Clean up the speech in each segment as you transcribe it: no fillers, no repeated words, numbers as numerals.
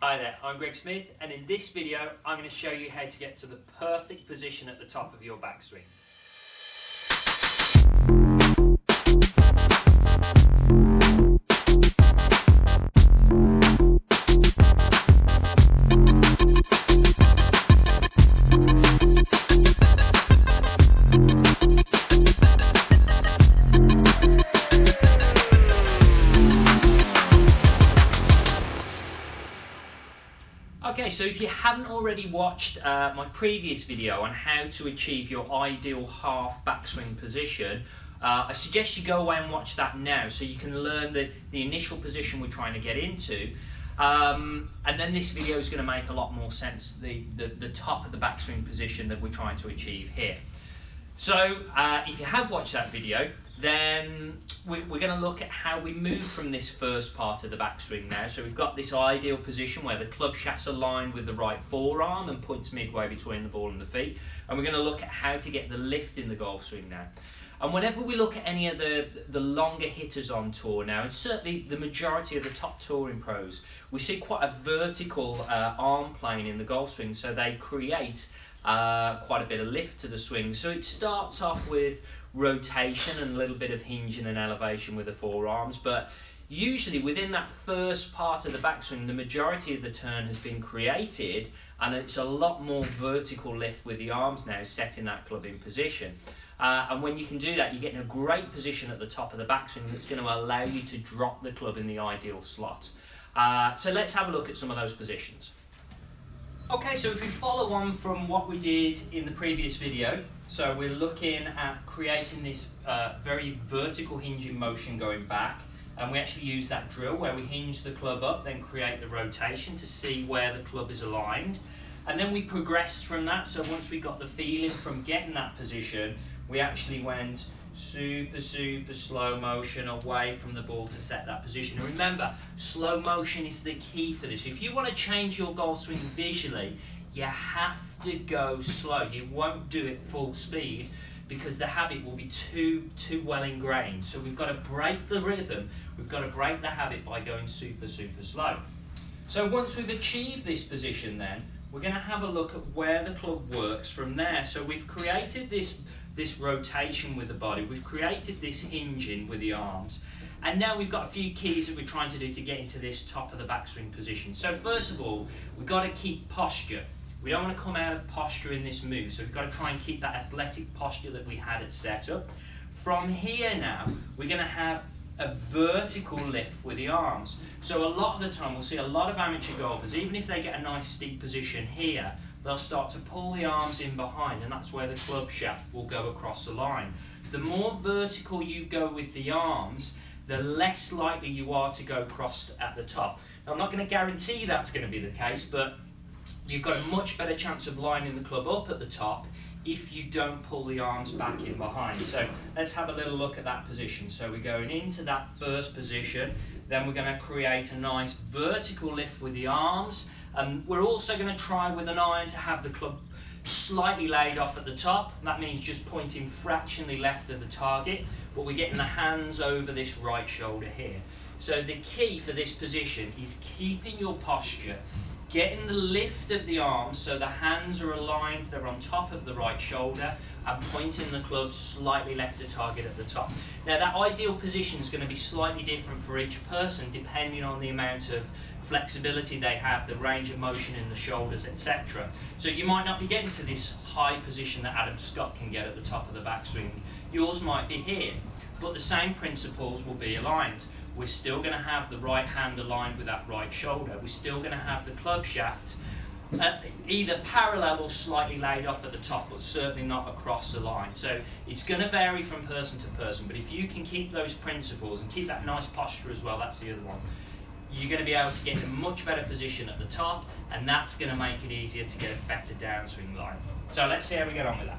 Hi there, I'm Greg Smith, and in this video I'm going to show you how to get to the perfect position at the top of your backswing. Okay, so if you haven't already watched my previous video on how to achieve your ideal half backswing position, I suggest you go away and watch that now so you can learn the initial position we're trying to get into. And then this video is going to make a lot more sense, the top of the backswing position that we're trying to achieve here. So if you have watched that video, then we're going to look at how we move from this first part of the backswing now. So we've got this ideal position where the club shaft's aligned with the right forearm and points midway between the ball and the feet. And we're going to look at how to get the lift in the golf swing now. And whenever we look at any of the longer hitters on tour now, and certainly the majority of the top touring pros, we see quite a vertical arm plane in the golf swing, so they create quite a bit of lift to the swing. So it starts off with rotation and a little bit of hinging and elevation with the forearms, but usually within that first part of the backswing the majority of the turn has been created, and it's a lot more vertical lift with the arms now, setting that club in position. And when you can do that, you're getting a great position at the top of the backswing that's going to allow you to drop the club in the ideal slot. So let's have a look at some of those positions. Okay, so if we follow on from what we did in the previous video, so we're looking at creating this very vertical hinging motion going back, and we actually use that drill where we hinge the club up, then create the rotation to see where the club is aligned. And then we progressed from that, so once we got the feeling from getting that position, we actually went super slow motion away from the ball to set that position. And remember, slow motion is the key for this. If you want to change your golf swing visually, you have to go slow. You won't do it full speed because the habit will be too well ingrained. So we've got to break the rhythm, we've got to break the habit by going super slow. So once we've achieved this position, then we're going to have a look at where the club works from there. So we've created this rotation with the body, we've created this hinging with the arms, and now we've got a few keys that we're trying to do to get into this top of the backswing position. So first of all, we've got to keep posture. We don't want to come out of posture in this move, so we've got to try and keep that athletic posture that we had at setup. From here now, we're going to have a vertical lift with the arms. So a lot of the time we'll see a lot of amateur golfers, even if they get a nice steep position here, they'll start to pull the arms in behind, and that's where the club shaft will go across the line. The more vertical you go with the arms, the less likely you are to go crossed at the top. Now, I'm not going to guarantee that's going to be the case, but you've got a much better chance of lining the club up at the top if you don't pull the arms back in behind. So let's have a little look at that position. So we're going into that first position, then we're going to create a nice vertical lift with the arms, and we're also going to try with an iron to have the club slightly laid off at the top. That means just pointing fractionally left of the target, but we're getting the hands over this right shoulder here. So the key for this position is keeping your posture, getting the lift of the arms so the hands are aligned, they're on top of the right shoulder, and pointing the club slightly left of target at the top. Now that ideal position is going to be slightly different for each person depending on the amount of flexibility they have, the range of motion in the shoulders, etc. So you might not be getting to this high position that Adam Scott can get at the top of the backswing. Yours might be here, but the same principles will be aligned. We're still going to have the right hand aligned with that right shoulder. We're still going to have the club shaft either parallel or slightly laid off at the top, but certainly not across the line. So it's going to vary from person to person, but if you can keep those principles and keep that nice posture as well, that's the other one, you're going to be able to get in a much better position at the top, and that's going to make it easier to get a better downswing line. So let's see how we get on with that.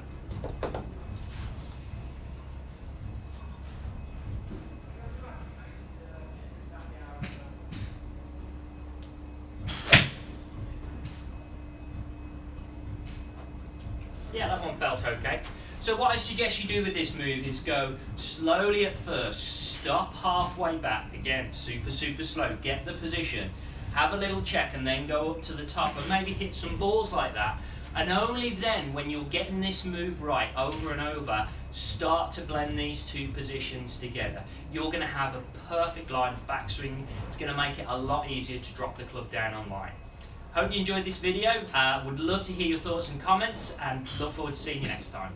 Yeah, that one felt okay. So what I suggest you do with this move is go slowly at first, stop halfway back, again, super slow, get the position, have a little check, and then go up to the top and maybe hit some balls like that. And only then, when you're getting this move right over and over, start to blend these two positions together. You're going to have a perfect line of backswing. It's going to make it a lot easier to drop the club down on line. Hope you enjoyed this video. Would love to hear your thoughts and comments, and look forward to seeing you next time.